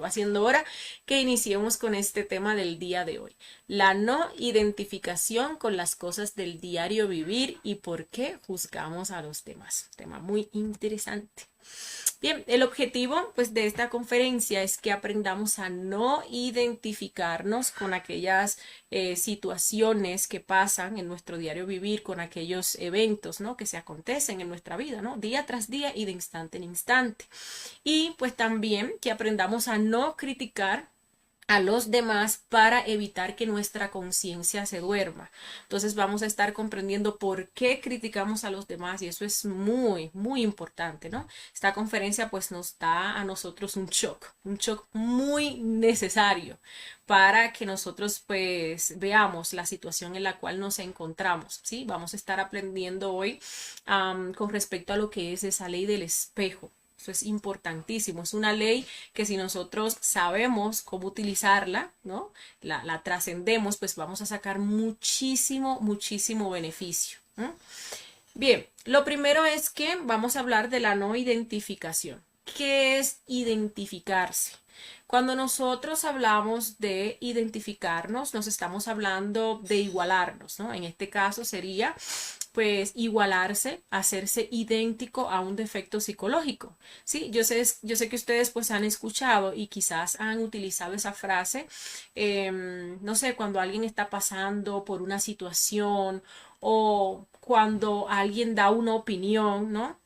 Va siendo hora que iniciemos con este tema del día de hoy, la no identificación con las cosas del diario vivir y por qué juzgamos a los demás. Tema muy interesante. Bien, el objetivo pues de esta conferencia es que aprendamos a no identificarnos con aquellas situaciones que pasan en nuestro diario vivir, con aquellos eventos, ¿no?, que se acontecen en nuestra vida, ¿no?, día tras día y de instante en instante. Y pues también que aprendamos a no criticar a los demás para evitar que nuestra conciencia se duerma. Entonces vamos a estar comprendiendo por qué criticamos a los demás y eso es muy, muy importante, ¿no? Esta conferencia pues nos da a nosotros un shock muy necesario para que nosotros pues veamos la situación en la cual nos encontramos, ¿sí? Vamos a estar aprendiendo hoy con respecto a lo que es esa ley del espejo. Eso es importantísimo, es una ley que si nosotros sabemos cómo utilizarla, ¿no?, la trascendemos, pues vamos a sacar muchísimo, muchísimo beneficio. Bien, lo primero es que vamos a hablar de la no identificación. ¿Qué es identificarse? Cuando nosotros hablamos de identificarnos, nos estamos hablando de igualarnos, ¿no? En este caso sería pues igualarse, hacerse idéntico a un defecto psicológico. Sí, yo sé que ustedes pues han escuchado y quizás han utilizado esa frase, no sé, cuando alguien está pasando por una situación o cuando alguien da una opinión, ¿no?,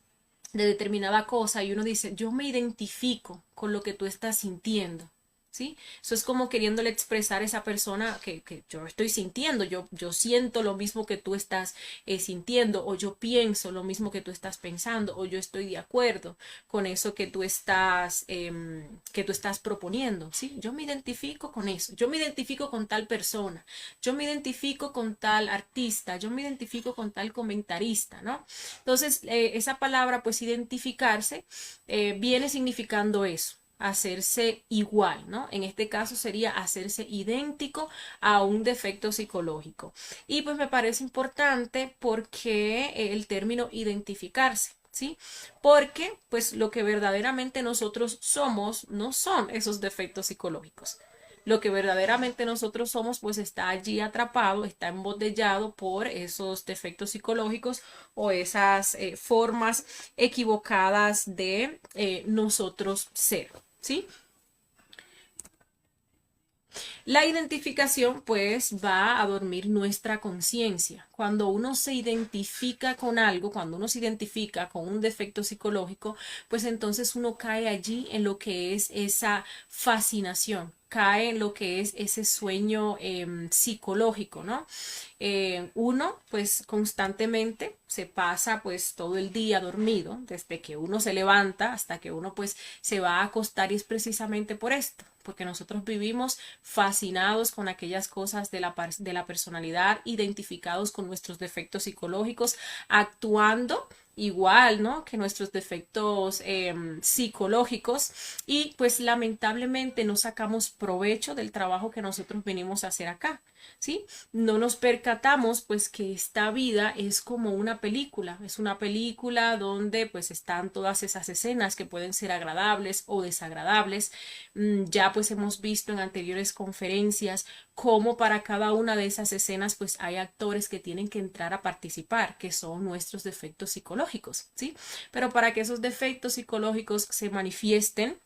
de determinada cosa y uno dice, yo me identifico con lo que tú estás sintiendo. ¿Sí? Eso es como queriéndole expresar a esa persona que yo estoy sintiendo, yo siento lo mismo que tú estás sintiendo, o yo pienso lo mismo que tú estás pensando, o yo estoy de acuerdo con eso que tú estás proponiendo, ¿sí? Yo me identifico con eso, yo me identifico con tal persona, yo me identifico con tal artista, yo me identifico con tal comentarista, ¿no? Entonces, esa palabra, pues identificarse, viene significando eso, hacerse igual, ¿no? En este caso sería hacerse idéntico a un defecto psicológico. Y pues me parece importante porque el término identificarse, ¿sí? Porque pues lo que verdaderamente nosotros somos no son esos defectos psicológicos. Lo que verdaderamente nosotros somos pues está allí atrapado, está embotellado por esos defectos psicológicos o esas formas equivocadas de nosotros ser. ¿Sí? La identificación pues va a dormir nuestra conciencia. Cuando uno se identifica con algo, cuando uno se identifica con un defecto psicológico, pues entonces uno cae allí en lo que es esa fascinación, cae en lo que es ese sueño psicológico, ¿no? Uno pues constantemente se pasa pues todo el día dormido, desde que uno se levanta hasta que uno pues se va a acostar y es precisamente por esto, porque nosotros vivimos fascinados con aquellas cosas de la personalidad, identificados con nuestros defectos psicológicos, actuando igual, ¿no?, que nuestros defectos psicológicos y pues lamentablemente no sacamos provecho del trabajo que nosotros venimos a hacer acá. ¿Sí? No nos percatamos pues que esta vida es como una película, es una película donde pues están todas esas escenas que pueden ser agradables o desagradables. Ya pues hemos visto en anteriores conferencias cómo para cada una de esas escenas pues hay actores que tienen que entrar a participar, que son nuestros defectos psicológicos, ¿sí? Pero para que esos defectos psicológicos se manifiesten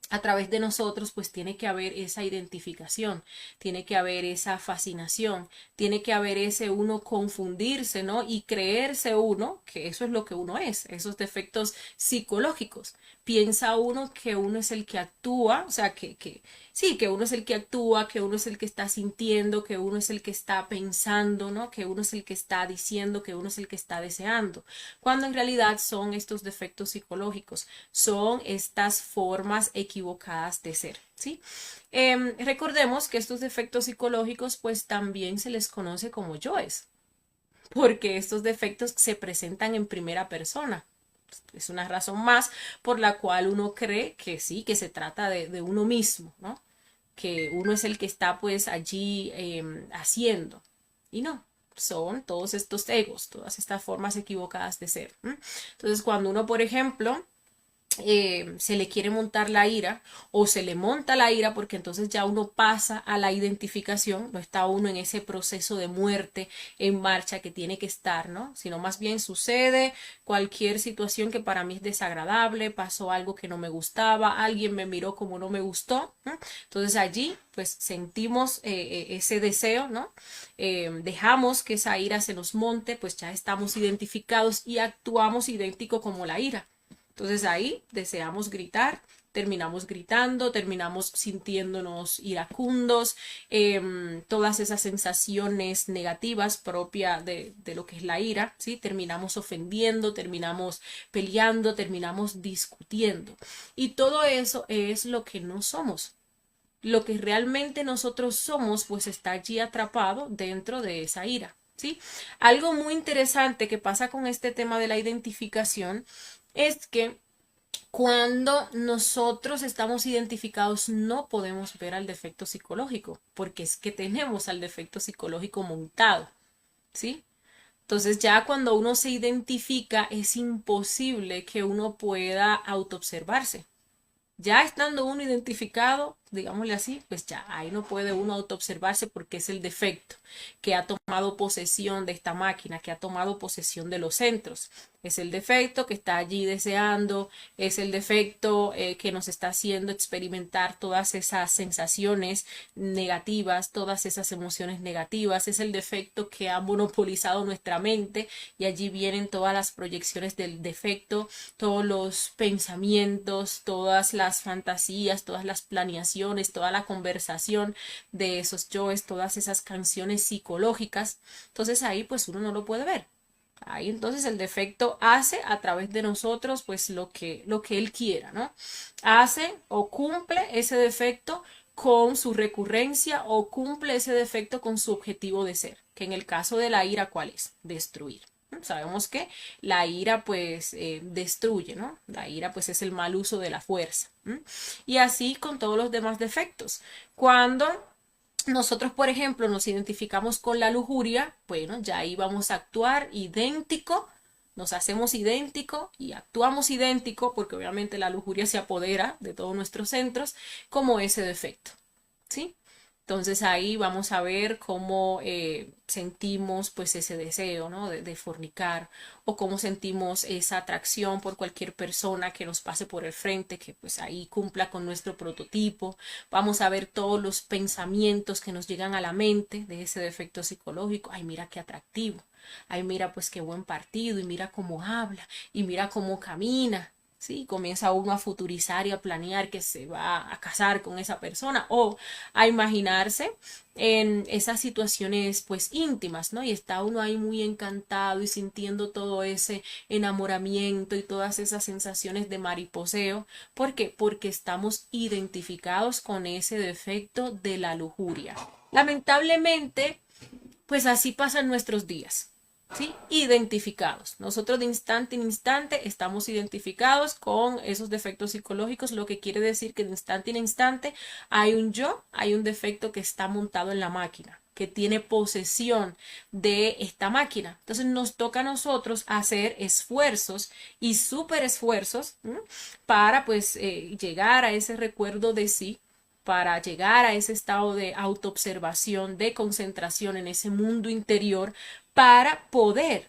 a través de nosotros, pues tiene que haber esa identificación, tiene que haber esa fascinación, tiene que haber ese uno confundirse, ¿no? Y creerse uno que eso es lo que uno es, esos defectos psicológicos. Piensa uno que uno es el que actúa, o sea, sí, que uno es el que actúa, que uno es el que está sintiendo, que uno es el que está pensando, ¿no? Que uno es el que está diciendo, que uno es el que está deseando, cuando en realidad son estos defectos psicológicos, son estas formas equivocadas de ser, ¿sí? Recordemos que estos defectos psicológicos pues también se les conoce como yoes, porque estos defectos se presentan en primera persona. Es una razón más por la cual uno cree que sí, que se trata de uno mismo, ¿no? Que uno es el que está pues allí haciendo. Y no, son todos estos egos, todas estas formas equivocadas de ser. Entonces, cuando uno, por ejemplo, se le quiere montar la ira o se le monta la ira, porque entonces ya uno pasa a la identificación, no está uno en ese proceso de muerte en marcha que tiene que estar, ¿no? Sino más bien sucede cualquier situación que para mí es desagradable, pasó algo que no me gustaba, alguien me miró como no me gustó, ¿no? Entonces allí pues sentimos ese deseo, ¿no? Dejamos que esa ira se nos monte, pues ya estamos identificados y actuamos idéntico como la ira. Entonces ahí deseamos gritar, terminamos gritando, terminamos sintiéndonos iracundos, todas esas sensaciones negativas propias de lo que es la ira, ¿sí? Terminamos ofendiendo, terminamos peleando, terminamos discutiendo. Y todo eso es lo que no somos. Lo que realmente nosotros somos, pues está allí atrapado dentro de esa ira, ¿sí? Algo muy interesante que pasa con este tema de la identificación es que cuando nosotros estamos identificados no podemos ver al defecto psicológico, porque es que tenemos al defecto psicológico montado, ¿sí? Entonces ya cuando uno se identifica es imposible que uno pueda autoobservarse. Ya estando uno identificado, digámosle así, pues ya ahí no puede uno autoobservarse porque es el defecto que ha tomado posesión de esta máquina, que ha tomado posesión de los centros. Es el defecto que está allí deseando, es el defecto que nos está haciendo experimentar todas esas sensaciones negativas, todas esas emociones negativas, es el defecto que ha monopolizado nuestra mente y allí vienen todas las proyecciones del defecto, todos los pensamientos, todas las fantasías, todas las planeaciones, toda la conversación de esos yoes, todas esas canciones psicológicas. Entonces ahí pues uno no lo puede ver. Ahí entonces el defecto hace a través de nosotros pues lo que él quiera, ¿no? Hace o cumple ese defecto con su recurrencia o cumple ese defecto con su objetivo de ser, que en el caso de la ira, ¿cuál es? Destruir. Sabemos que la ira pues destruye, ¿no? La ira pues es el mal uso de la fuerza. Y así con todos los demás defectos. Cuando nosotros, por ejemplo, nos identificamos con la lujuria, bueno, ya ahí vamos a actuar idéntico, nos hacemos idéntico y actuamos idéntico, porque obviamente la lujuria se apodera de todos nuestros centros, como ese defecto, ¿sí? Entonces ahí vamos a ver cómo sentimos pues ese deseo, ¿no? De fornicar o cómo sentimos esa atracción por cualquier persona que nos pase por el frente, que pues ahí cumpla con nuestro prototipo. Vamos a ver todos los pensamientos que nos llegan a la mente de ese defecto psicológico. Ay, mira qué atractivo. Ay, mira pues qué buen partido y mira cómo habla y mira cómo camina. Sí, comienza uno a futurizar y a planear que se va a casar con esa persona o a imaginarse en esas situaciones pues íntimas, ¿no? Y está uno ahí muy encantado y sintiendo todo ese enamoramiento y todas esas sensaciones de mariposeo. ¿Por qué? Porque estamos identificados con ese defecto de la lujuria. Lamentablemente, pues así pasan nuestros días. ¿Sí? Identificados. Nosotros de instante en instante estamos identificados con esos defectos psicológicos, lo que quiere decir que de instante en instante hay un yo, hay un defecto que está montado en la máquina, que tiene posesión de esta máquina. Entonces nos toca a nosotros hacer esfuerzos y súper esfuerzos para pues llegar a ese recuerdo de sí, para llegar a ese estado de autoobservación, de concentración en ese mundo interior, para poder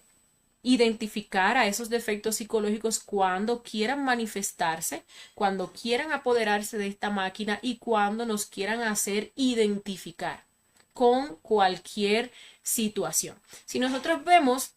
identificar a esos defectos psicológicos cuando quieran manifestarse, cuando quieran apoderarse de esta máquina y cuando nos quieran hacer identificar con cualquier situación. Si nosotros vemos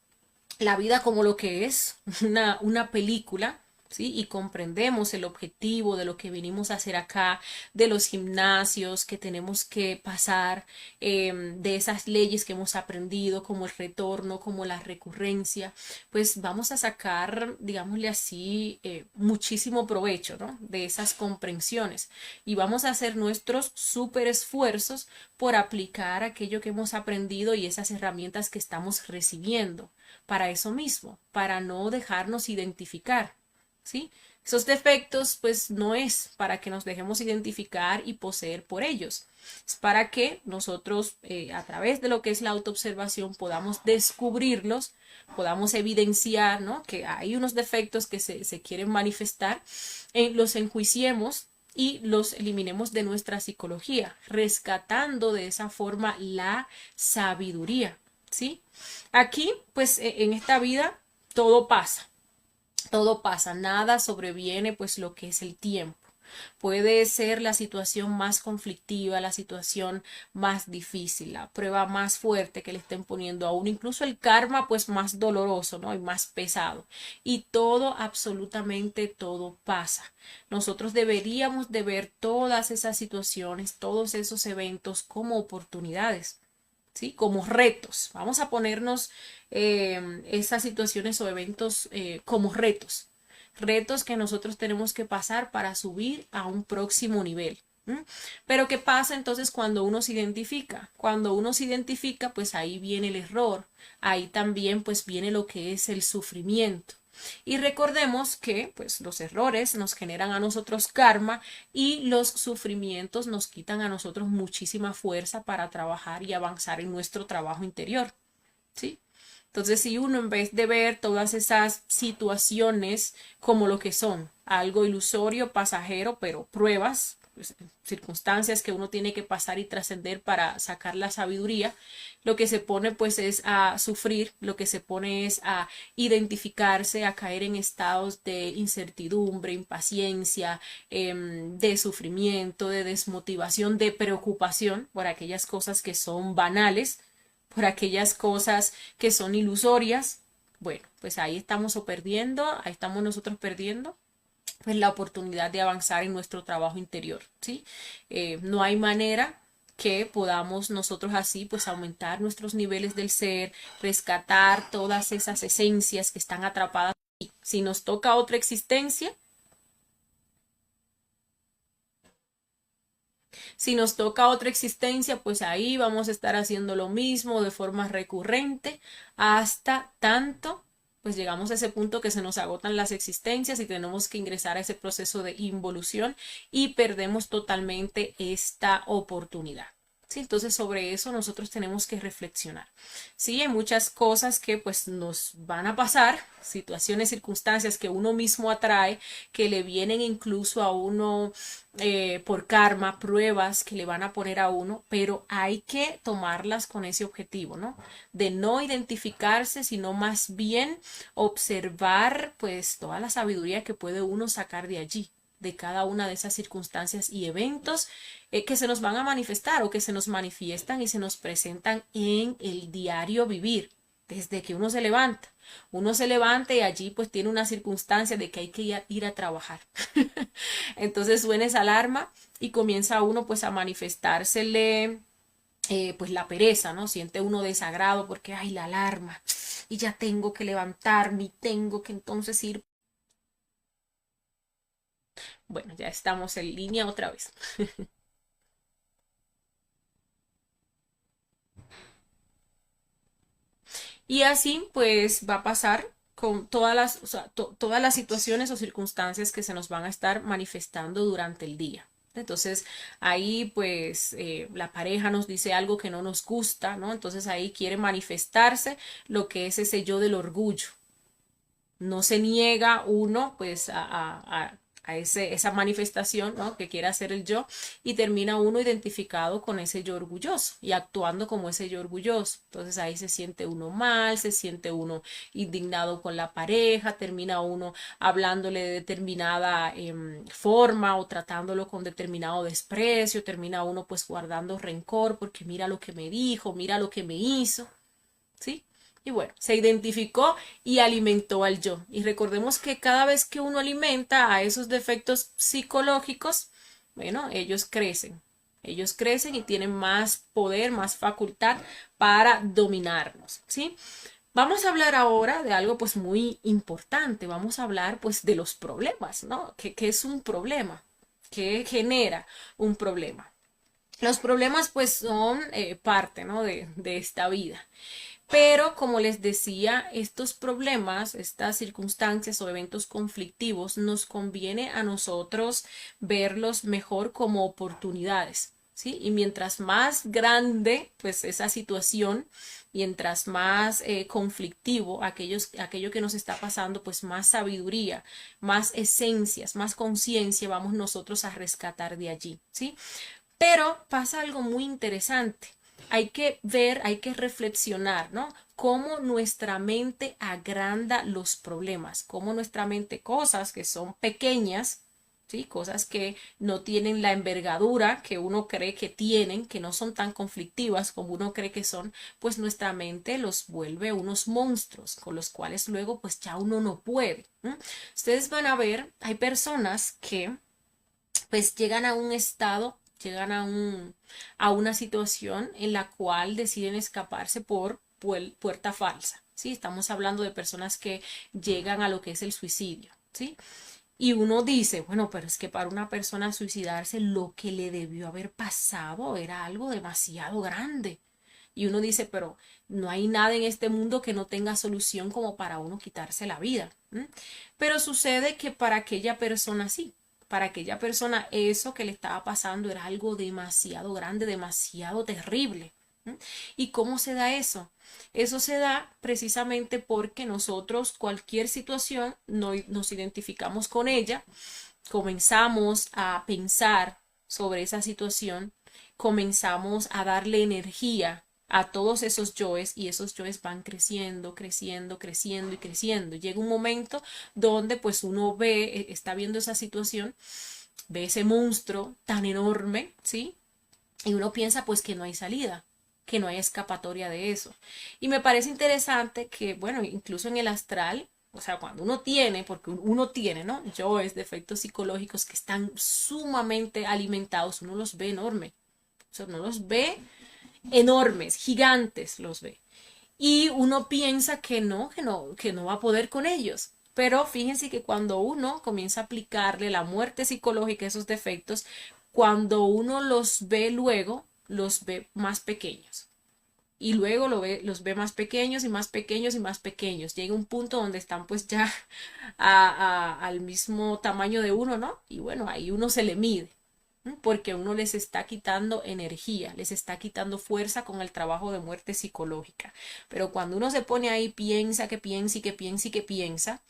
la vida como lo que es una película, ¿sí? Y comprendemos el objetivo de lo que venimos a hacer acá, de los gimnasios que tenemos que pasar, de esas leyes que hemos aprendido, como el retorno, como la recurrencia, pues vamos a sacar, digámosle así, muchísimo provecho, ¿no? De esas comprensiones y vamos a hacer nuestros súper esfuerzos por aplicar aquello que hemos aprendido y esas herramientas que estamos recibiendo para eso mismo, para no dejarnos identificar, ¿sí? Esos defectos pues no es para que nos dejemos identificar y poseer por ellos. Es para que nosotros a través de lo que es la autoobservación podamos descubrirlos, podamos evidenciar, ¿no?, que hay unos defectos que se quieren manifestar, los enjuiciemos y los eliminemos de nuestra psicología, rescatando de esa forma la sabiduría, ¿sí? Aquí, pues en esta vida todo pasa, nada sobreviene pues lo que es el tiempo. Puede ser la situación más conflictiva, la situación más difícil, la prueba más fuerte que le estén poniendo a uno, incluso el karma pues más doloroso, ¿no?, y más pesado. Y todo, absolutamente todo pasa. Nosotros deberíamos de ver todas esas situaciones, todos esos eventos como oportunidades, ¿sí?, como retos. Vamos a ponernos esas situaciones o eventos como retos. Retos que nosotros tenemos que pasar para subir a un próximo nivel. Pero ¿qué pasa entonces cuando uno se identifica? Cuando uno se identifica, pues ahí viene el error. Ahí también pues viene lo que es el sufrimiento. Y recordemos que pues los errores nos generan a nosotros karma y los sufrimientos nos quitan a nosotros muchísima fuerza para trabajar y avanzar en nuestro trabajo interior, ¿sí? Entonces, si uno en vez de ver todas esas situaciones como lo que son, algo ilusorio, pasajero, pero pruebas, pues, circunstancias que uno tiene que pasar y trascender para sacar la sabiduría, lo que se pone pues es a sufrir, lo que se pone es a identificarse, a caer en estados de incertidumbre, impaciencia, de sufrimiento, de desmotivación, de preocupación por aquellas cosas que son banales, por aquellas cosas que son ilusorias. Bueno, pues ahí estamos o perdiendo, ahí estamos nosotros perdiendo pues la oportunidad de avanzar en nuestro trabajo interior, ¿sí? No hay manera que podamos nosotros así pues aumentar nuestros niveles del ser, rescatar todas esas esencias que están atrapadas. Si nos toca otra existencia, si nos toca otra existencia, pues ahí vamos a estar haciendo lo mismo de forma recurrente hasta tanto pues llegamos a ese punto que se nos agotan las existencias y tenemos que ingresar a ese proceso de involución y perdemos totalmente esta oportunidad. Sí, entonces sobre eso nosotros tenemos que reflexionar. Sí, hay muchas cosas que pues nos van a pasar, situaciones, circunstancias que uno mismo atrae, que le vienen incluso a uno por karma, pruebas que le van a poner a uno, pero hay que tomarlas con ese objetivo, ¿no? De no identificarse, sino más bien observar pues toda la sabiduría que puede uno sacar de allí, de cada una de esas circunstancias y eventos que se nos van a manifestar o que se nos manifiestan y se nos presentan en el diario vivir, desde que uno se levanta. Uno se levanta y allí pues tiene una circunstancia de que hay que ir a trabajar. Entonces suena esa alarma y comienza uno pues a manifestársele pues la pereza, ¿no? Siente uno desagrado porque hay la alarma y ya tengo que levantarme y tengo que entonces ir. Bueno, ya estamos en línea otra vez. Y así pues va a pasar con todas las, o sea, todas las situaciones o circunstancias que se nos van a estar manifestando durante el día. Entonces ahí pues la pareja nos dice algo que no nos gusta, ¿no? Entonces ahí quiere manifestarse lo que es ese yo del orgullo. No se niega uno pues esa manifestación, ¿no?, que quiere hacer el yo, y termina uno identificado con ese yo orgulloso y actuando como ese yo orgulloso. Entonces ahí se siente uno mal, se siente uno indignado con la pareja, termina uno hablándole de determinada forma o tratándolo con determinado desprecio, termina uno pues guardando rencor porque mira lo que me dijo, mira lo que me hizo, ¿sí? Y bueno, se identificó y alimentó al yo. Y recordemos que cada vez que uno alimenta a esos defectos psicológicos, bueno, ellos crecen. Ellos crecen y tienen más poder, más facultad para dominarnos, ¿sí? Vamos a hablar ahora de algo pues muy importante. Vamos a hablar pues de los problemas, ¿no? ¿Qué es un problema? ¿Qué genera un problema? Los problemas pues son parte, ¿no?, de esta vida. Pero como les decía, estos problemas, estas circunstancias o eventos conflictivos, nos conviene a nosotros verlos mejor como oportunidades, ¿sí? Y mientras más grande, pues esa situación, mientras más conflictivo aquello que nos está pasando, pues más sabiduría, más esencias, más conciencia vamos nosotros a rescatar de allí, ¿sí? Pero pasa algo muy interesante. Hay que ver, hay que reflexionar, ¿no? Cómo nuestra mente agranda los problemas, cómo nuestra mente, cosas que son pequeñas, ¿sí? Cosas que no tienen la envergadura que uno cree que tienen, que no son tan conflictivas como uno cree que son, pues nuestra mente los vuelve unos monstruos con los cuales luego pues ya uno no puede. ¿No? Ustedes van a ver, hay personas que pues llegan a un estado, llegan a una situación en la cual deciden escaparse por puerta falsa, ¿sí? Estamos hablando de personas que llegan a lo que es el suicidio, ¿sí? Y uno dice, bueno, pero es que para una persona suicidarse lo que le debió haber pasado era algo demasiado grande. Y uno dice, pero no hay nada en este mundo que no tenga solución como para uno quitarse la vida. ¿Mm? Pero sucede que para aquella persona sí, para aquella persona eso que le estaba pasando era algo demasiado grande, demasiado terrible. ¿Mm? ¿Y cómo se da eso? Eso se da precisamente porque nosotros cualquier situación nos identificamos con ella, comenzamos a pensar sobre esa situación, comenzamos a darle energía a todos esos yoes y esos yoes van creciendo, creciendo, creciendo y creciendo. Llega un momento donde pues uno ve, está viendo esa situación, ve ese monstruo tan enorme, ¿sí? Y uno piensa pues que no hay salida, que no hay escapatoria de eso. Y me parece interesante que, bueno, incluso en el astral, o sea, cuando uno tiene, porque uno tiene, ¿no? Yoes, defectos psicológicos que están sumamente alimentados, uno los ve enorme. O sea, uno los ve enormes, gigantes los ve. Y uno piensa que no va a poder con ellos. Pero fíjense que cuando uno comienza a aplicarle la muerte psicológica a esos defectos, cuando uno los ve luego, los ve más pequeños. Y luego los ve más pequeños y más pequeños y más pequeños. Llega un punto donde están pues ya al mismo tamaño de uno, ¿no? Y bueno, ahí uno se le mide porque uno les está quitando energía, les está quitando fuerza con el trabajo de muerte psicológica. Pero cuando uno se pone ahí, piensa, que piensa y que piensa y que piensa,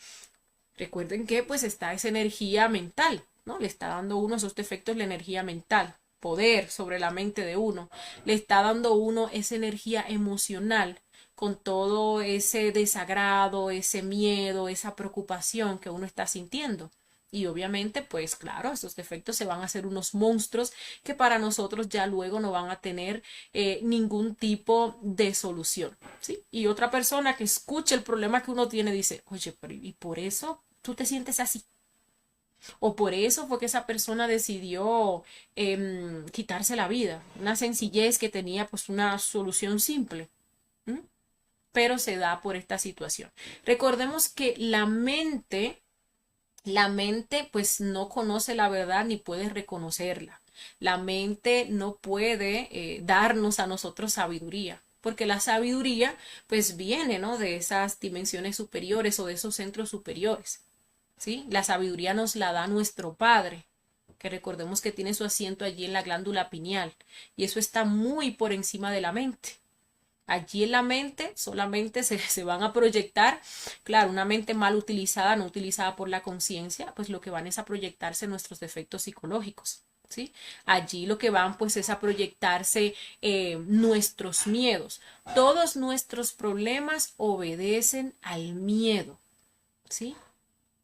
recuerden que pues está esa energía mental, ¿no? Le está dando uno esos defectos la energía mental, poder sobre la mente de uno, le está dando uno esa energía emocional con todo ese desagrado, ese miedo, esa preocupación que uno está sintiendo. Y obviamente, pues claro, estos defectos se van a hacer unos monstruos que para nosotros ya luego no van a tener ningún tipo de solución, ¿sí? Y otra persona que escuche el problema que uno tiene dice, oye, pero ¿y por eso tú te sientes así? O por eso fue que esa persona decidió quitarse la vida. Una sencillez que tenía pues una solución simple. ¿M? Pero se da por esta situación. Recordemos que la mente pues no conoce la verdad ni puede reconocerla. La mente no puede darnos a nosotros sabiduría, porque la sabiduría pues viene, ¿no? De esas dimensiones superiores o de esos centros superiores, ¿sí? La sabiduría nos la da nuestro Padre, que recordemos que tiene su asiento allí en la glándula pineal, y eso está muy por encima de la mente. Allí en la mente solamente se van a proyectar, claro, una mente mal utilizada, no utilizada por la conciencia, pues lo que van es a proyectarse nuestros defectos psicológicos. ¿Sí? Allí lo que van pues es a proyectarse nuestros miedos. Todos nuestros problemas obedecen al miedo. ¿Sí?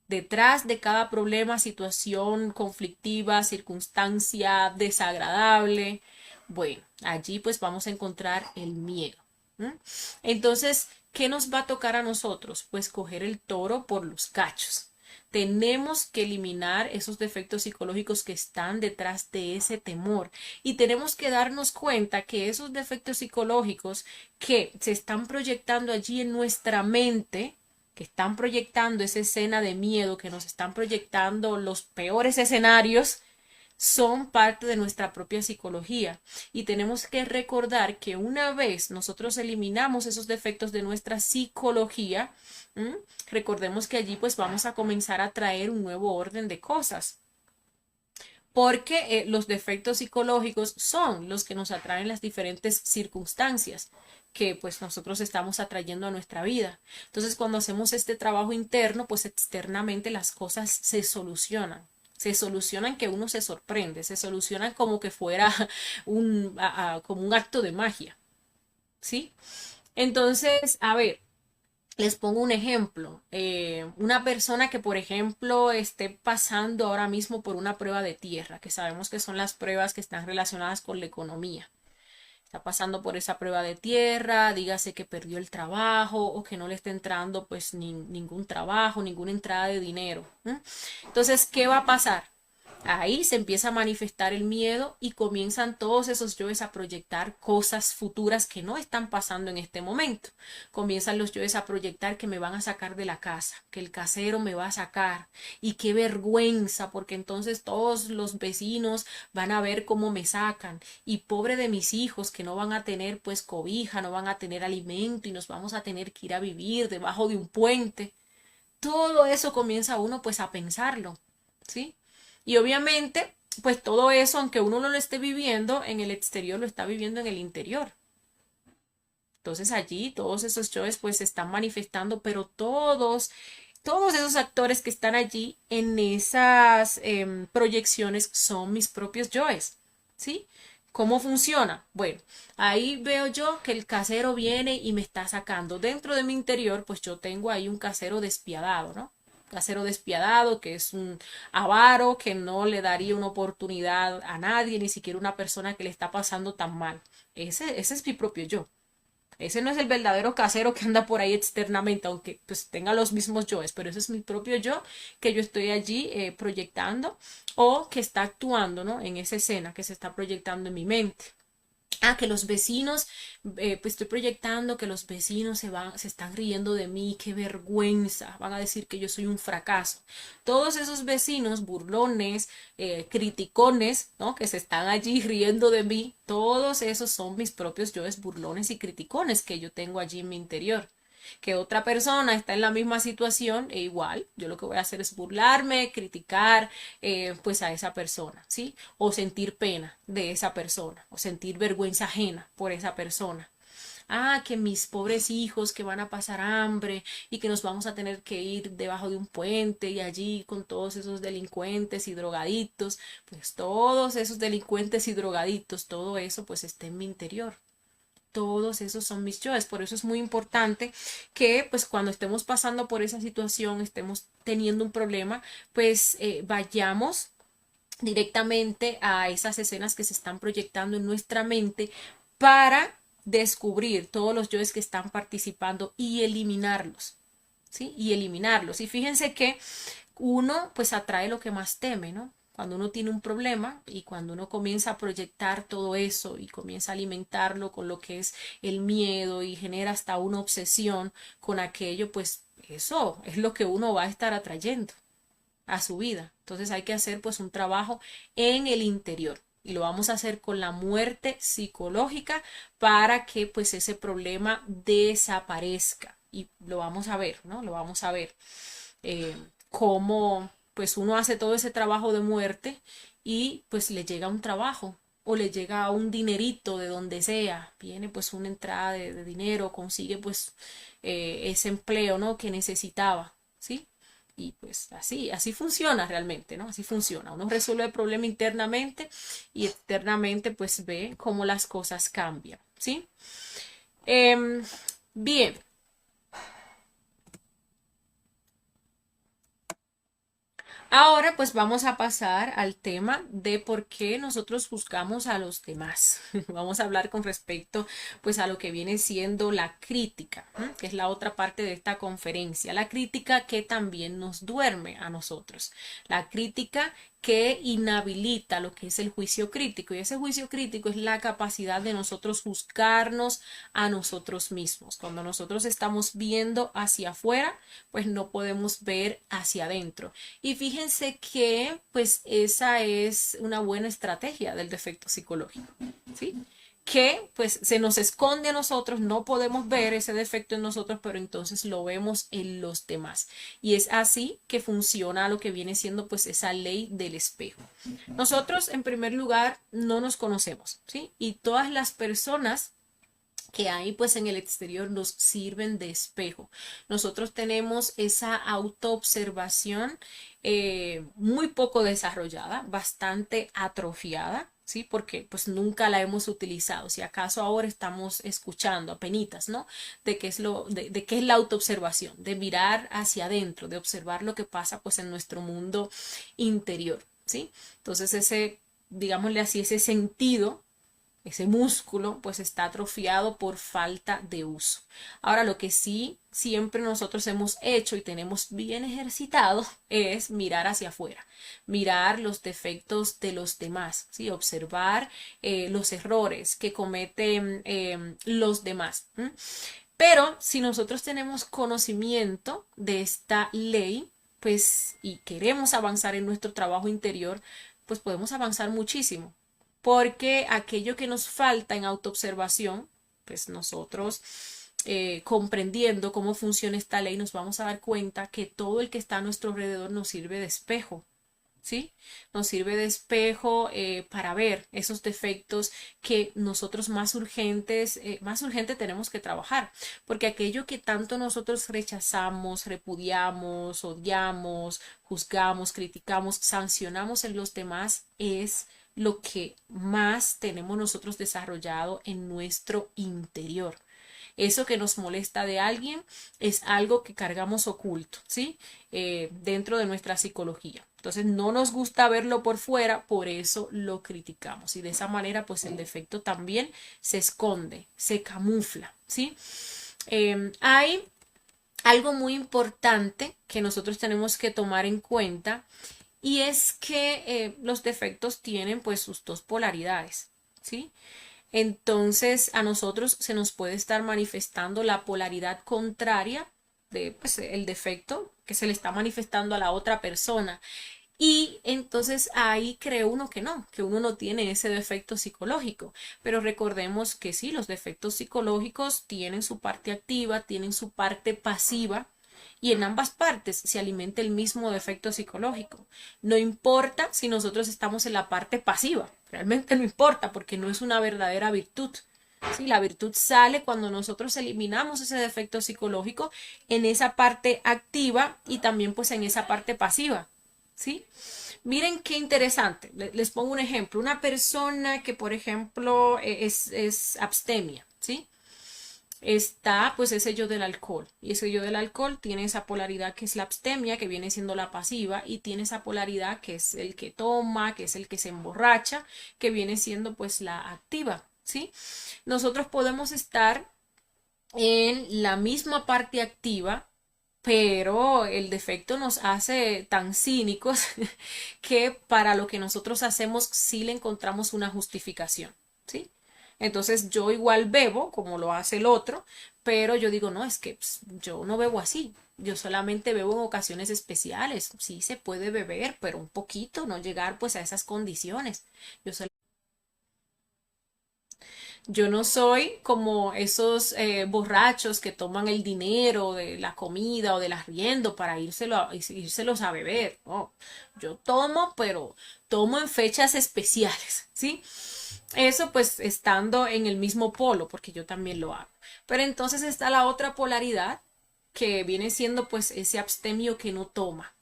Detrás de cada problema, situación conflictiva, circunstancia desagradable, bueno, allí pues vamos a encontrar el miedo. ¿Mm? Entonces, ¿qué nos va a tocar a nosotros? Pues coger el toro por los cachos. Tenemos que eliminar esos defectos psicológicos que están detrás de ese temor y tenemos que darnos cuenta que esos defectos psicológicos que se están proyectando allí en nuestra mente, que están proyectando esa escena de miedo, que nos están proyectando los peores escenarios, son parte de nuestra propia psicología y tenemos que recordar que una vez nosotros eliminamos esos defectos de nuestra psicología, ¿m? Recordemos que allí pues vamos a comenzar a traer un nuevo orden de cosas. Porque los defectos psicológicos son los que nos atraen las diferentes circunstancias que pues nosotros estamos atrayendo a nuestra vida. Entonces, cuando hacemos este trabajo interno, pues externamente las cosas se solucionan. Se solucionan que uno se sorprende, se solucionan como que fuera como un acto de magia, ¿sí? Entonces, a ver, les pongo un ejemplo. Una persona que, por ejemplo, esté pasando ahora mismo por una prueba de tierra, que sabemos que son las pruebas que están relacionadas con la economía. Está pasando por esa prueba de tierra, dígase que perdió el trabajo o que no le está entrando pues ningún trabajo, ninguna entrada de dinero. Entonces, ¿qué va a pasar? Ahí se empieza a manifestar el miedo y comienzan todos esos yoes a proyectar cosas futuras que no están pasando en este momento. Comienzan los yoes a proyectar que me van a sacar de la casa, que el casero me va a sacar y qué vergüenza, porque entonces todos los vecinos van a ver cómo me sacan y pobre de mis hijos que no van a tener pues cobija, no van a tener alimento y nos vamos a tener que ir a vivir debajo de un puente. Todo eso comienza uno pues a pensarlo, ¿sí? Y obviamente, pues todo eso, aunque uno no lo esté viviendo en el exterior, lo está viviendo en el interior. Entonces allí todos esos yoes pues se están manifestando, pero todos esos actores que están allí en esas proyecciones son mis propios yoes, ¿sí? ¿Cómo funciona? Bueno, ahí veo yo que el casero viene y me está sacando. Dentro de mi interior, pues yo tengo ahí un casero despiadado, ¿no? Casero despiadado, que es un avaro, que no le daría una oportunidad a nadie, ni siquiera una persona que le está pasando tan mal. Ese es mi propio yo. Ese no es el verdadero casero que anda por ahí externamente, aunque pues tenga los mismos yoes, pero ese es mi propio yo que yo estoy allí proyectando o que está actuando, ¿no? En esa escena que se está proyectando en mi mente. Ah, que los vecinos, pues estoy proyectando que los vecinos se están riendo de mí, qué vergüenza, van a decir que yo soy un fracaso. Todos esos vecinos burlones, criticones, ¿no? Que se están allí riendo de mí, todos esos son mis propios yoes burlones y criticones que yo tengo allí en mi interior. Que otra persona está en la misma situación e igual, yo lo que voy a hacer es burlarme, criticar pues a esa persona, ¿sí? O sentir pena de esa persona, o sentir vergüenza ajena por esa persona. Ah, que mis pobres hijos que van a pasar hambre y que nos vamos a tener que ir debajo de un puente y allí con todos esos delincuentes y drogaditos, pues todos esos delincuentes y drogaditos, todo eso pues está en mi interior. Todos esos son mis yoes, por eso es muy importante que pues cuando estemos pasando por esa situación, estemos teniendo un problema, pues vayamos directamente a esas escenas que se están proyectando en nuestra mente para descubrir todos los yoes que están participando y eliminarlos, ¿sí? Y eliminarlos. Y fíjense que uno pues atrae lo que más teme, ¿no? Cuando uno tiene un problema y cuando uno comienza a proyectar todo eso y comienza a alimentarlo con lo que es el miedo y genera hasta una obsesión con aquello, pues eso es lo que uno va a estar atrayendo a su vida. Entonces hay que hacer pues un trabajo en el interior y lo vamos a hacer con la muerte psicológica para que pues ese problema desaparezca y lo vamos a ver, ¿no? Lo vamos a ver cómo pues uno hace todo ese trabajo de muerte y pues le llega un trabajo o le llega un dinerito de donde sea, viene pues una entrada de dinero, consigue pues ese empleo, ¿no? Que necesitaba, ¿sí? Y pues así funciona realmente, ¿no? Así funciona. Uno resuelve el problema internamente y externamente pues ve cómo las cosas cambian, ¿sí? Bien. Ahora pues vamos a pasar al tema de por qué nosotros juzgamos a los demás. Vamos a hablar con respecto pues a lo que viene siendo la crítica, que es la otra parte de esta conferencia. La crítica que también nos duerme a nosotros. La crítica que inhabilita lo que es el juicio crítico. Y ese juicio crítico es la capacidad de nosotros juzgarnos a nosotros mismos. Cuando nosotros estamos viendo hacia afuera, pues no podemos ver hacia adentro. Y fíjense que pues esa es una buena estrategia del defecto psicológico, ¿sí? Que pues se nos esconde a nosotros, no podemos ver ese defecto en nosotros, pero entonces lo vemos en los demás. Y es así que funciona lo que viene siendo pues esa ley del espejo. Nosotros en primer lugar no nos conocemos, ¿sí? Y todas las personas que hay pues en el exterior nos sirven de espejo. Nosotros tenemos esa autoobservación muy poco desarrollada, bastante atrofiada. Sí, porque pues nunca la hemos utilizado. Si acaso ahora estamos escuchando apenitas, ¿no? De qué es de qué es la autoobservación, de mirar hacia adentro, de observar lo que pasa pues en nuestro mundo interior, ¿sí? Entonces ese, digámosle así, ese sentido, ese músculo pues está atrofiado por falta de uso. Ahora lo que sí siempre nosotros hemos hecho y tenemos bien ejercitado es mirar hacia afuera, mirar los defectos de los demás, ¿sí? Observar los errores que cometen los demás. Pero si nosotros tenemos conocimiento de esta ley, pues y queremos avanzar en nuestro trabajo interior, pues podemos avanzar muchísimo porque aquello que nos falta en autoobservación, pues nosotros comprendiendo cómo funciona esta ley, nos vamos a dar cuenta que todo el que está a nuestro alrededor nos sirve de espejo, ¿sí? Nos sirve de espejo para ver esos defectos que nosotros más urgente tenemos que trabajar, porque aquello que tanto nosotros rechazamos, repudiamos, odiamos, juzgamos, criticamos, sancionamos en los demás es lo que más tenemos nosotros desarrollado en nuestro interior. Eso que nos molesta de alguien es algo que cargamos oculto, ¿sí? Dentro de nuestra psicología. Entonces no nos gusta verlo por fuera, por eso lo criticamos. Y de esa manera, pues el defecto también se esconde, se camufla, ¿sí? Hay algo muy importante que nosotros tenemos que tomar en cuenta y es que los defectos tienen pues sus dos polaridades, ¿sí? Entonces a nosotros se nos puede estar manifestando la polaridad contraria de pues, el defecto que se le está manifestando a la otra persona. Y entonces ahí cree uno que uno no tiene ese defecto psicológico. Pero recordemos que sí, los defectos psicológicos tienen su parte activa, tienen su parte pasiva. Y en ambas partes se alimenta el mismo defecto psicológico. No importa si nosotros estamos en la parte pasiva, realmente no importa porque no es una verdadera virtud. Sí, la virtud sale cuando nosotros eliminamos ese defecto psicológico en esa parte activa y también pues en esa parte pasiva. ¿Sí? Miren qué interesante. Les pongo un ejemplo. Una persona que, por ejemplo, es abstemia, ¿sí? Está pues ese yo del alcohol y ese yo del alcohol tiene esa polaridad que es la abstemia, que viene siendo la pasiva, y tiene esa polaridad que es el que toma, que es el que se emborracha, que viene siendo pues la activa, ¿sí? Nosotros podemos estar en la misma parte activa, pero el defecto nos hace tan cínicos que para lo que nosotros hacemos sí le encontramos una justificación, ¿sí? Entonces yo igual bebo como lo hace el otro, pero yo digo, no, es que yo no bebo así. Yo solamente bebo en ocasiones especiales. Sí se puede beber, pero un poquito, no llegar pues a esas condiciones. Yo Yo no soy como esos borrachos que toman el dinero de la comida o del arriendo para írselos a beber. No, yo tomo, pero tomo en fechas especiales, ¿sí? Eso pues estando en el mismo polo, porque yo también lo hago. Pero entonces está la otra polaridad que viene siendo pues ese abstemio que no toma.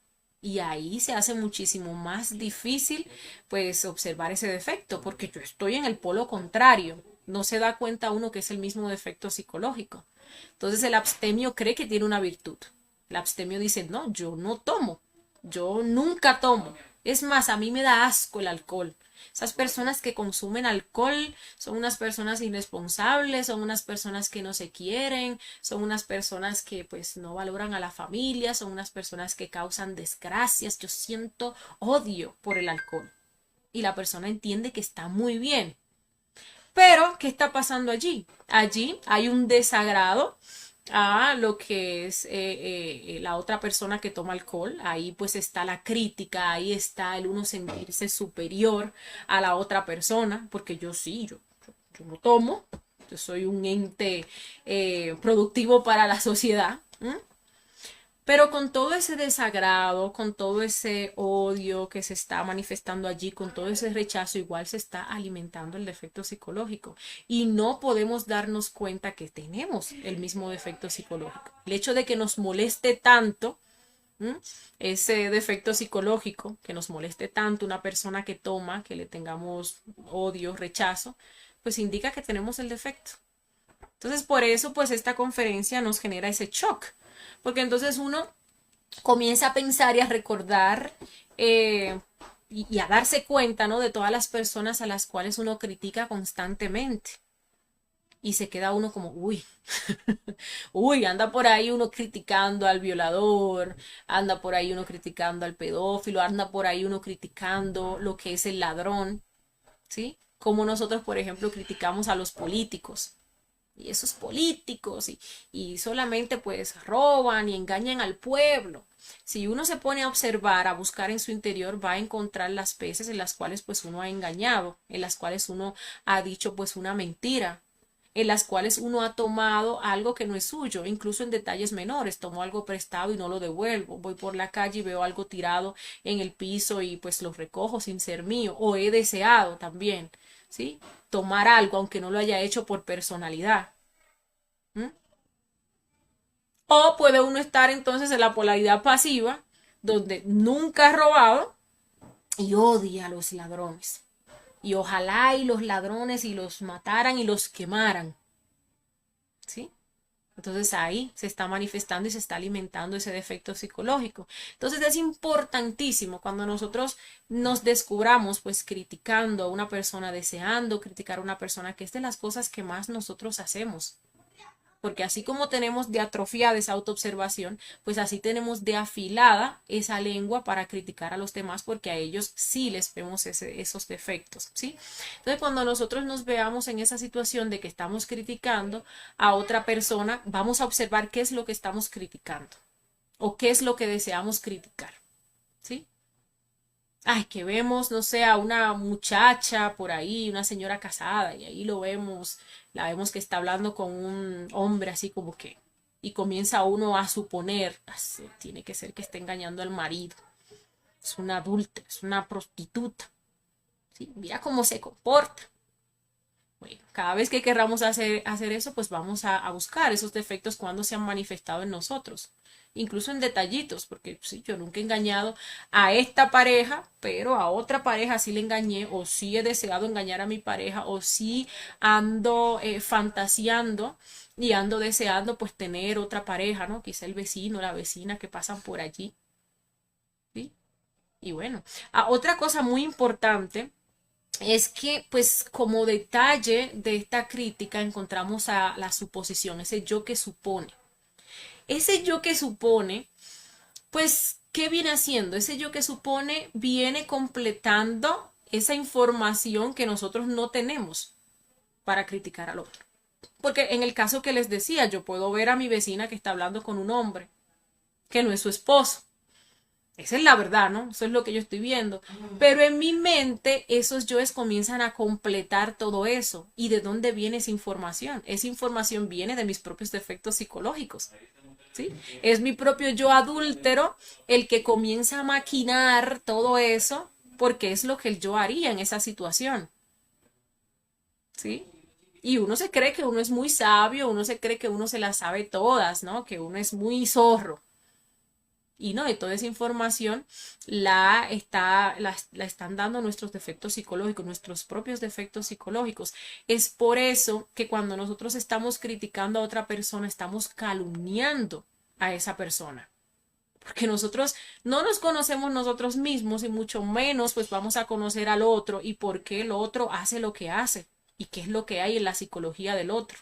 Y ahí se hace muchísimo más difícil pues observar ese defecto, porque yo estoy en el polo contrario. No se da cuenta uno que es el mismo defecto psicológico. Entonces el abstemio cree que tiene una virtud. El abstemio dice, no, yo no tomo, yo nunca tomo. Es más, a mí me da asco el alcohol. Esas personas que consumen alcohol son unas personas irresponsables, son unas personas que no se quieren, son unas personas que pues no valoran a la familia, son unas personas que causan desgracias. Yo siento odio por el alcohol y la persona entiende que está muy bien. Pero, ¿qué está pasando allí? Allí hay un desagrado a lo que es la otra persona que toma alcohol. Ahí pues está la crítica, ahí está el uno sentirse superior a la otra persona, porque yo sí, yo no tomo, yo soy un ente productivo para la sociedad. ¿M? Pero con todo ese desagrado, con todo ese odio que se está manifestando allí, con todo ese rechazo, igual se está alimentando el defecto psicológico. Y no podemos darnos cuenta que tenemos el mismo defecto psicológico. El hecho de que nos moleste tanto, ¿m? Ese defecto psicológico, que nos moleste tanto una persona que toma, que le tengamos odio, rechazo, pues indica que tenemos el defecto. Entonces, por eso, pues esta conferencia nos genera ese shock, porque entonces uno comienza a pensar y a recordar y a darse cuenta, ¿no? De todas las personas a las cuales uno critica constantemente. Y se queda uno como, uy, uy, anda por ahí uno criticando al violador, anda por ahí uno criticando al pedófilo, anda por ahí uno criticando lo que es el ladrón, ¿sí? Como nosotros, por ejemplo, criticamos a los políticos y esos políticos y solamente pues roban y engañan al pueblo. Si uno se pone a observar, a buscar en su interior, va a encontrar las veces en las cuales pues uno ha engañado, en las cuales uno ha dicho pues una mentira, en las cuales uno ha tomado algo que no es suyo, incluso en detalles menores, tomo algo prestado y no lo devuelvo, voy por la calle y veo algo tirado en el piso y pues lo recojo sin ser mío, o he deseado también, ¿sí? Tomar algo aunque no lo haya hecho por personalidad. ¿Mm? O puede uno estar entonces en la polaridad pasiva, donde nunca ha robado y odia a los ladrones. Y ojalá y los ladrones y los mataran y los quemaran. ¿Sí? Entonces ahí se está manifestando y se está alimentando ese defecto psicológico. Entonces es importantísimo cuando nosotros nos descubramos pues criticando a una persona, deseando criticar a una persona, que es de las cosas que más nosotros hacemos. Porque así como tenemos de atrofiada esa autoobservación, pues así tenemos de afilada esa lengua para criticar a los demás, porque a ellos sí les vemos esos defectos, ¿sí? Entonces, cuando nosotros nos veamos en esa situación de que estamos criticando a otra persona, vamos a observar qué es lo que estamos criticando o qué es lo que deseamos criticar, ¿sí? Ay, que vemos, no sé, a una muchacha por ahí, una señora casada, y ahí lo vemos, la vemos que está hablando con un hombre así como que, y comienza uno a suponer, así, tiene que ser que esté engañando al marido, es una adulta, es una prostituta, ¿sí? Mira cómo se comporta. Bueno, cada vez que querramos hacer eso, pues vamos a buscar esos defectos cuando se han manifestado en nosotros, incluso en detallitos, porque sí, yo nunca he engañado a esta pareja, pero a otra pareja sí le engañé, o sí he deseado engañar a mi pareja, o sí ando fantaseando y ando deseando pues tener otra pareja, ¿no? Quizá el vecino, la vecina que pasan por allí, ¿sí? Y bueno, otra cosa muy importante es que, pues, como detalle de esta crítica encontramos a la suposición, ese yo que supone. Ese yo que supone, pues, ¿qué viene haciendo? Ese yo que supone viene completando esa información que nosotros no tenemos para criticar al otro. Porque en el caso que les decía, yo puedo ver a mi vecina que está hablando con un hombre que no es su esposo. Esa es la verdad, ¿no? Eso es lo que yo estoy viendo. Pero en mi mente, esos yoes comienzan a completar todo eso. ¿Y de dónde viene esa información? Esa información viene de mis propios defectos psicológicos. ¿Sí? Es mi propio yo adúltero el que comienza a maquinar todo eso porque es lo que el yo haría en esa situación. ¿Sí? Y uno se cree que uno es muy sabio, uno se cree que uno se las sabe todas, ¿no? Que uno es muy zorro. Y no, y toda esa información la están dando nuestros defectos psicológicos, nuestros propios defectos psicológicos. Es por eso que cuando nosotros estamos criticando a otra persona, estamos calumniando a esa persona. porque nosotros no nos conocemos nosotros mismos y mucho menos pues vamos a conocer al otro y por qué el otro hace lo que hace y qué es lo que hay en la psicología del otro.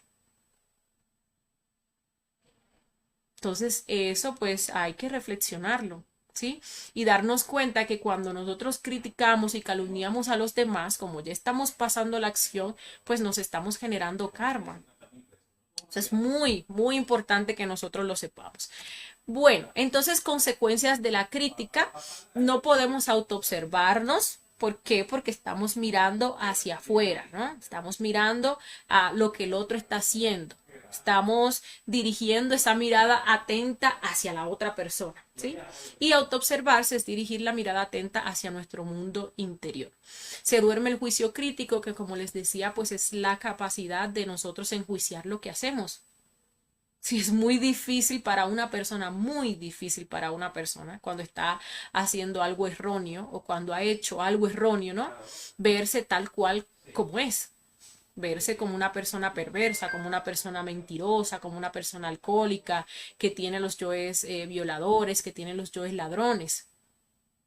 Entonces, eso pues hay que reflexionarlo, ¿sí? Y darnos cuenta que cuando nosotros criticamos y calumniamos a los demás, como ya estamos pasando la acción, pues nos estamos generando karma. Entonces, es muy, muy importante que nosotros lo sepamos. Bueno, entonces, consecuencias de la crítica, no podemos autoobservarnos. ¿Por qué? Porque estamos mirando hacia afuera, ¿no? Estamos mirando a lo que el otro está haciendo. Estamos dirigiendo esa mirada atenta hacia la otra persona, ¿sí? Y autoobservarse es dirigir la mirada atenta hacia nuestro mundo interior. Se duerme el juicio crítico, que como les decía, pues es la capacidad de nosotros enjuiciar lo que hacemos. Sí, es muy difícil para una persona, muy difícil para una persona cuando está haciendo algo erróneo o cuando ha hecho algo erróneo, ¿no? Verse tal cual como es, verse como una persona perversa, como una persona mentirosa, como una persona alcohólica, que tiene los yoes violadores, que tiene los yoes ladrones,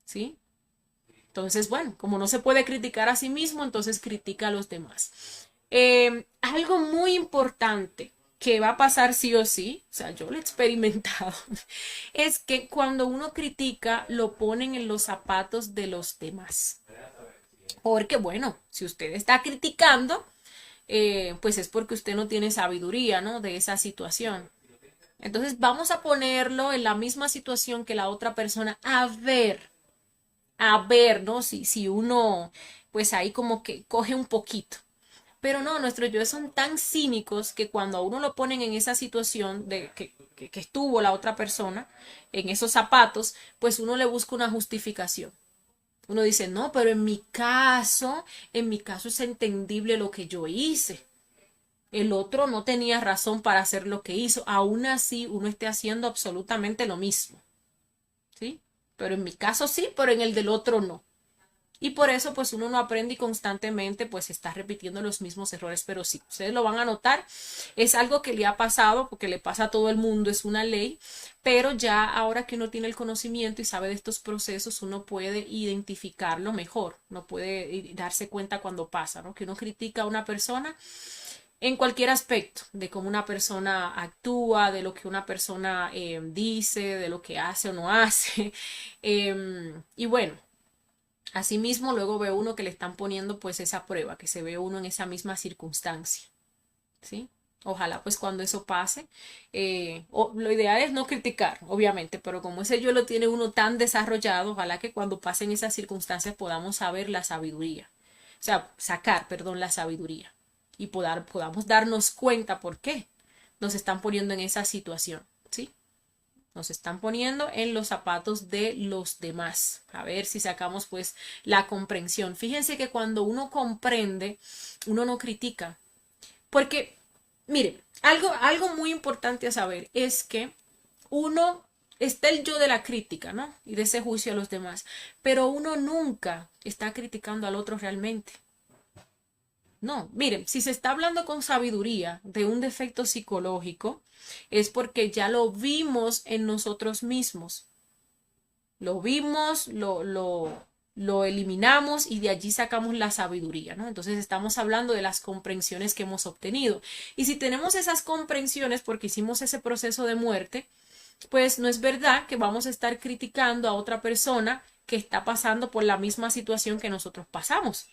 ¿sí? Entonces, bueno, como no se puede criticar a sí mismo, entonces critica a los demás. Algo muy importante que va a pasar sí o sí, o sea, yo lo he experimentado, es que cuando uno critica, lo ponen en los zapatos de los demás. Porque, bueno, si usted está criticando, pues es porque usted no tiene sabiduría, ¿no? De esa situación. Entonces vamos a ponerlo en la misma situación que la otra persona, a ver, ¿no? Si uno, pues ahí como que coge un poquito. Pero no, nuestros yoes son tan cínicos que cuando a uno lo ponen en esa situación de que estuvo la otra persona, en esos zapatos, pues uno le busca una justificación. Uno dice, no, pero en mi caso es entendible lo que yo hice. El otro no tenía razón para hacer lo que hizo. Aún así, uno esté haciendo absolutamente lo mismo. ¿Sí? Pero en mi caso sí, pero en el del otro no. Y por eso, pues uno no aprende y constantemente, pues está repitiendo los mismos errores. Pero sí, ustedes lo van a notar. Es algo que le ha pasado, porque le pasa a todo el mundo, es una ley. Pero ya ahora que uno tiene el conocimiento y sabe de estos procesos, uno puede identificarlo mejor. No puede darse cuenta cuando pasa, ¿no? Que uno critica a una persona en cualquier aspecto de cómo una persona actúa, de lo que una persona dice, de lo que hace o no hace. Y bueno, asimismo luego ve uno que le están poniendo pues esa prueba, que se ve uno en esa misma circunstancia, ¿sí? Ojalá pues cuando eso pase, lo ideal es no criticar, obviamente, pero como ese yo lo tiene uno tan desarrollado, ojalá que cuando pasen esas circunstancias podamos saber la sabiduría, o sea, sacar, perdón, la sabiduría y podamos darnos cuenta por qué nos están poniendo en esa situación, ¿sí? Nos están poniendo en los zapatos de los demás. A ver si sacamos pues la comprensión. Fíjense que cuando uno comprende, uno no critica. Porque, miren, algo muy importante a saber es que uno está el yo de la crítica, ¿no? Y de ese juicio a los demás. Pero uno nunca está criticando al otro realmente. No, miren, si se está hablando con sabiduría de un defecto psicológico, es porque ya lo vimos en nosotros mismos. Lo vimos, lo eliminamos y de allí sacamos la sabiduría, ¿no? Entonces estamos hablando de las comprensiones que hemos obtenido. Y si tenemos esas comprensiones porque hicimos ese proceso de muerte, pues no es verdad que vamos a estar criticando a otra persona que está pasando por la misma situación que nosotros pasamos.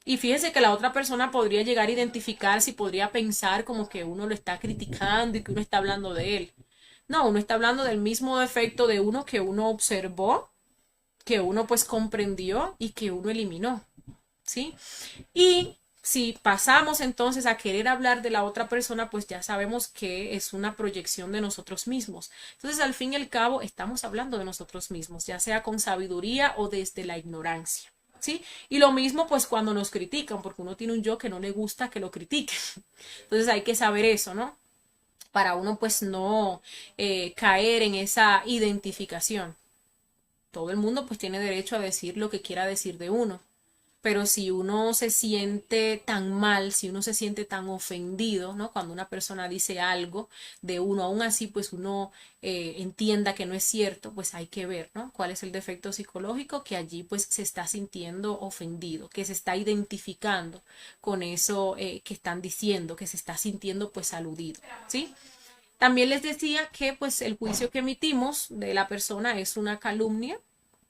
Y fíjese que la otra persona podría llegar a identificarse y podría pensar como que uno lo está criticando y que uno está hablando de él. No, uno está hablando del mismo defecto de uno que uno observó, que uno pues comprendió y que uno eliminó, ¿sí? Y si pasamos entonces a querer hablar de la otra persona, pues ya sabemos que es una proyección de nosotros mismos. Entonces, al fin y al cabo, estamos hablando de nosotros mismos, ya sea con sabiduría o desde la ignorancia. ¿Sí? Y lo mismo pues cuando nos critican, porque uno tiene un yo que no le gusta que lo critiquen. Entonces hay que saber eso, ¿no? Para uno pues no caer en esa identificación. Todo el mundo pues tiene derecho a decir lo que quiera decir de uno. pero si uno se siente tan mal, si uno se siente tan ofendido, ¿no? Cuando una persona dice algo de uno, aún así, pues uno entienda que no es cierto, pues hay que ver, ¿no? Cuál es el defecto psicológico que allí pues se está sintiendo ofendido, que se está identificando con eso que están diciendo, que se está sintiendo pues aludido, ¿sí? También les decía que pues el juicio que emitimos de la persona es una calumnia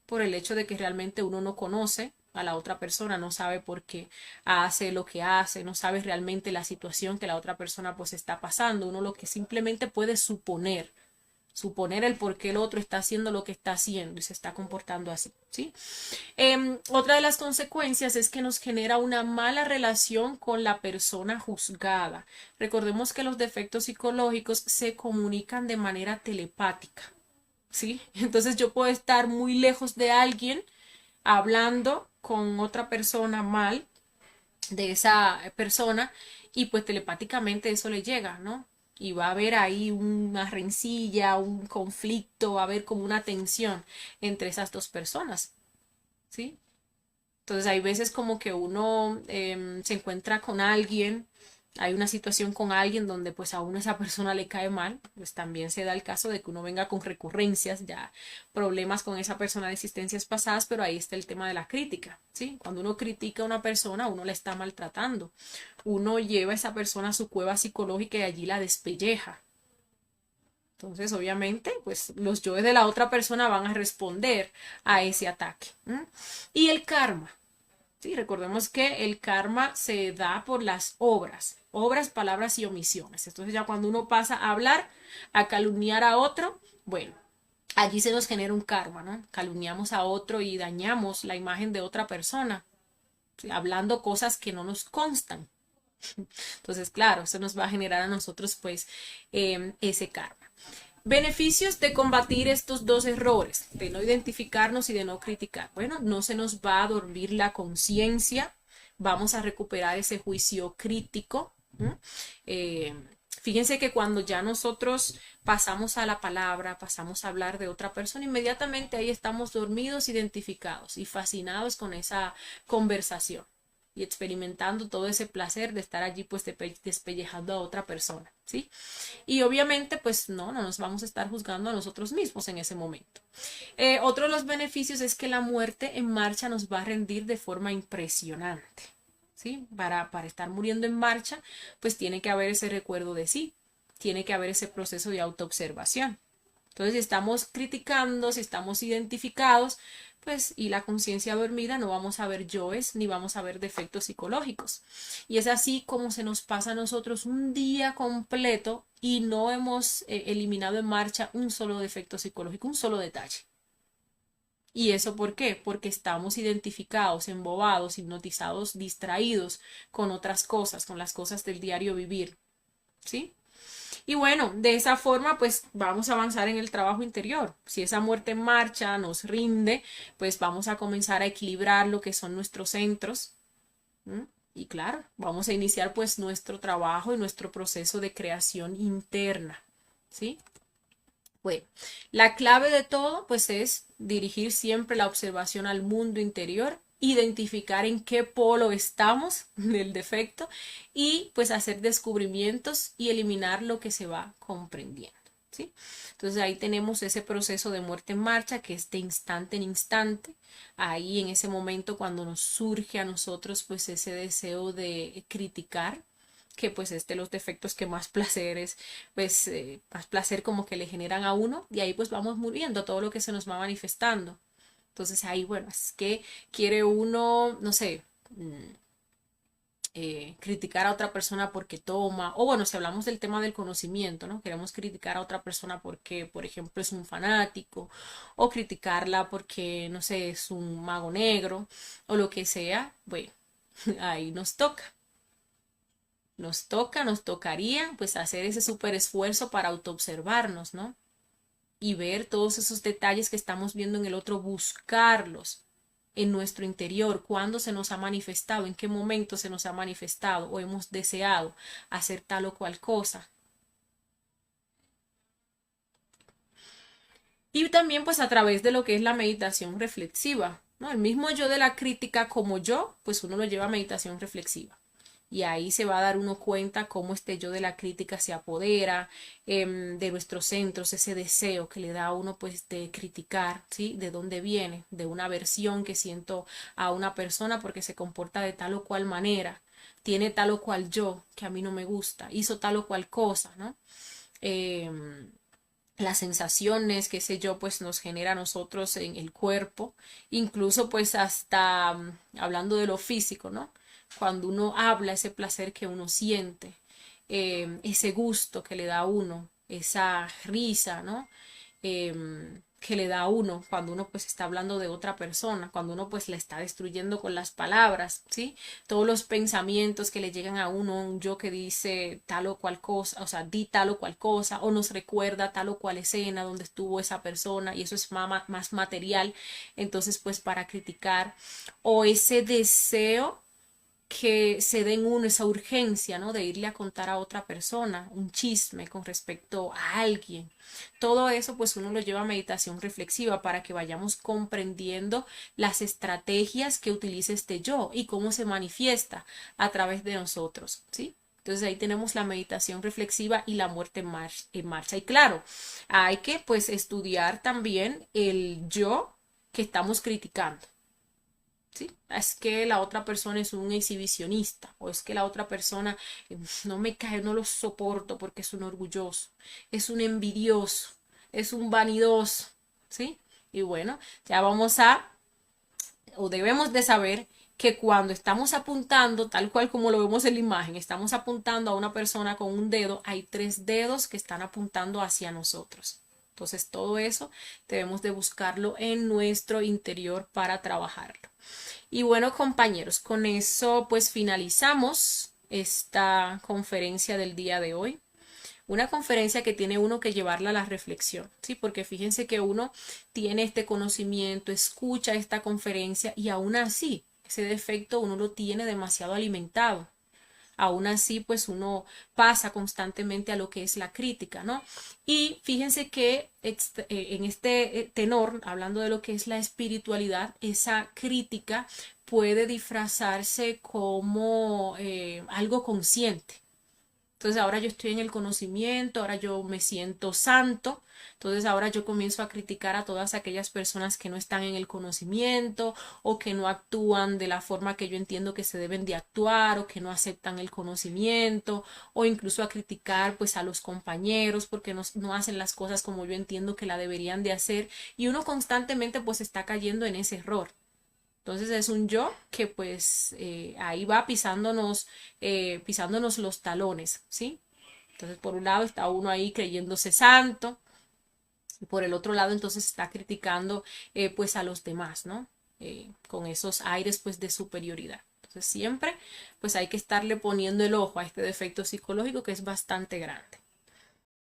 por el hecho de que realmente uno no conoce a la otra persona, no sabe por qué hace lo que hace, no sabe realmente la situación que la otra persona pues está pasando, uno lo que simplemente puede suponer el por qué el otro está haciendo lo que está haciendo y se está comportando así, ¿sí? Otra de las consecuencias es que nos genera una mala relación con la persona juzgada. Recordemos que los defectos psicológicos se comunican de manera telepática, ¿sí? Entonces yo puedo estar muy lejos de alguien hablando con otra persona mal de esa persona y pues telepáticamente eso le llega, ¿no? Y va a haber ahí una rencilla, un conflicto, va a haber como una tensión entre esas dos personas, ¿sí? Entonces hay veces como que uno se encuentra con alguien, hay una situación con alguien donde pues a uno esa persona le cae mal, pues también se da el caso de que uno venga con recurrencias, ya problemas con esa persona de existencias pasadas, pero ahí está el tema de la crítica, ¿sí? Cuando uno critica a una persona, uno la está maltratando, uno lleva a esa persona a su cueva psicológica y allí la despelleja. Entonces, obviamente, pues los yoes de la otra persona van a responder a ese ataque. ¿M? Y el karma. Sí, recordemos que el karma se da por las obras, palabras y omisiones. Entonces ya cuando uno pasa a hablar, a calumniar a otro, bueno, allí se nos genera un karma, ¿no? Calumniamos a otro y dañamos la imagen de otra persona, ¿sí? Hablando cosas que no nos constan. Entonces, claro, eso nos va a generar a nosotros, pues, ese karma. Beneficios de combatir estos dos errores, de no identificarnos y de no criticar. Bueno, no se nos va a dormir la conciencia, vamos a recuperar ese juicio crítico. Eh, Fíjense que cuando ya nosotros pasamos a la palabra, pasamos a hablar de otra persona, inmediatamente ahí estamos dormidos, identificados y fascinados con esa conversación y experimentando todo ese placer de estar allí pues despellejando a otra persona, ¿sí? Y obviamente, pues no nos vamos a estar juzgando a nosotros mismos en ese momento. Otro de los beneficios es que la muerte en marcha nos va a rendir de forma impresionante. ¿Sí? Para estar muriendo en marcha, pues tiene que haber ese recuerdo de sí, tiene que haber ese proceso de autoobservación. Entonces, si estamos criticando, si estamos identificados, pues y la conciencia dormida, no vamos a ver yoes ni vamos a ver defectos psicológicos. Y es así como se nos pasa a nosotros un día completo y no hemos eliminado en marcha un solo defecto psicológico, un solo detalle. ¿Y eso por qué? Porque estamos identificados, embobados, hipnotizados, distraídos con otras cosas, con las cosas del diario vivir. ¿Sí? Y bueno, de esa forma pues vamos a avanzar en el trabajo interior. Si esa muerte en marcha nos rinde, pues vamos a comenzar a equilibrar lo que son nuestros centros. ¿Mm? Y claro, vamos a iniciar pues nuestro trabajo y nuestro proceso de creación interna. ¿Sí? Bueno, la clave de todo pues es dirigir siempre la observación al mundo interior, identificar en qué polo estamos del defecto y pues hacer descubrimientos y eliminar lo que se va comprendiendo, ¿sí? Entonces ahí tenemos ese proceso de muerte en marcha que es de instante en instante, ahí en ese momento cuando nos surge a nosotros pues ese deseo de criticar, que pues es de los defectos que más placeres, pues más placer como que le generan a uno y ahí pues vamos muriendo todo lo que se nos va manifestando. Entonces ahí, bueno, es que quiere uno, no sé, criticar a otra persona porque toma, o bueno, si hablamos del tema del conocimiento, ¿no? Queremos criticar a otra persona porque, por ejemplo, es un fanático, o criticarla porque, no sé, es un mago negro, o lo que sea, bueno, ahí nos tocaría pues hacer ese súper esfuerzo para autoobservarnos, ¿no? Y ver todos esos detalles que estamos viendo en el otro, buscarlos en nuestro interior, cuándo se nos ha manifestado, en qué momento se nos ha manifestado o hemos deseado hacer tal o cual cosa. Y también pues a través de lo que es la meditación reflexiva. ¿no? El mismo yo de la crítica como yo, pues uno lo lleva a meditación reflexiva. Y ahí se va a dar uno cuenta cómo este yo de la crítica se apodera de nuestros centros, ese deseo que le da a uno pues de criticar, ¿sí? De dónde viene, de una aversión que siento a una persona porque se comporta de tal o cual manera, tiene tal o cual yo que a mí no me gusta, hizo tal o cual cosa, ¿no? Las sensaciones que ese yo pues nos genera a nosotros en el cuerpo, incluso pues hasta hablando de lo físico, ¿no? Cuando uno habla, ese placer que uno siente, ese gusto que le da a uno, esa risa, ¿no? Que le da a uno cuando uno pues está hablando de otra persona, cuando uno pues la está destruyendo con las palabras, ¿sí? Todos los pensamientos que le llegan a uno, un yo que dice tal o cual cosa, o sea, di tal o cual cosa, o nos recuerda tal o cual escena donde estuvo esa persona, y eso es más material, entonces pues para criticar, o ese deseo que se den uno esa urgencia, ¿no? De irle a contar a otra persona un chisme con respecto a alguien. Todo eso, pues uno lo lleva a meditación reflexiva para que vayamos comprendiendo las estrategias que utiliza este yo y cómo se manifiesta a través de nosotros, ¿sí? Entonces ahí tenemos la meditación reflexiva y la muerte en marcha. Y claro, hay que pues estudiar también el yo que estamos criticando. ¿Sí? Es que la otra persona es un exhibicionista o es que la otra persona no me cae, no lo soporto porque es un orgulloso, es un envidioso, es un vanidoso, ¿sí? Y bueno, ya vamos a, o debemos de saber que cuando estamos apuntando, tal cual como lo vemos en la imagen, estamos apuntando a una persona con un dedo, hay 3 dedos que están apuntando hacia nosotros. Entonces todo eso debemos de buscarlo en nuestro interior para trabajarlo. Y bueno, compañeros, con eso pues finalizamos esta conferencia del día de hoy. Una conferencia que tiene uno que llevarla a la reflexión, ¿sí? Porque fíjense que uno tiene este conocimiento, escucha esta conferencia y aún así ese defecto uno lo tiene demasiado alimentado. Aún así, pues uno pasa constantemente a lo que es la crítica, ¿no? Y fíjense que en este tenor, hablando de lo que es la espiritualidad, esa crítica puede disfrazarse como algo consciente. Entonces ahora yo estoy en el conocimiento, ahora yo me siento santo, entonces ahora yo comienzo a criticar a todas aquellas personas que no están en el conocimiento o que no actúan de la forma que yo entiendo que se deben de actuar o que no aceptan el conocimiento o incluso a criticar pues a los compañeros porque no hacen las cosas como yo entiendo que la deberían de hacer y uno constantemente pues está cayendo en ese error. Entonces es un yo que pues ahí va pisándonos los talones, ¿sí? Entonces por un lado está uno ahí creyéndose santo, y por el otro lado entonces está criticando pues a los demás, ¿no? Con esos aires pues de superioridad. Entonces siempre pues hay que estarle poniendo el ojo a este defecto psicológico que es bastante grande.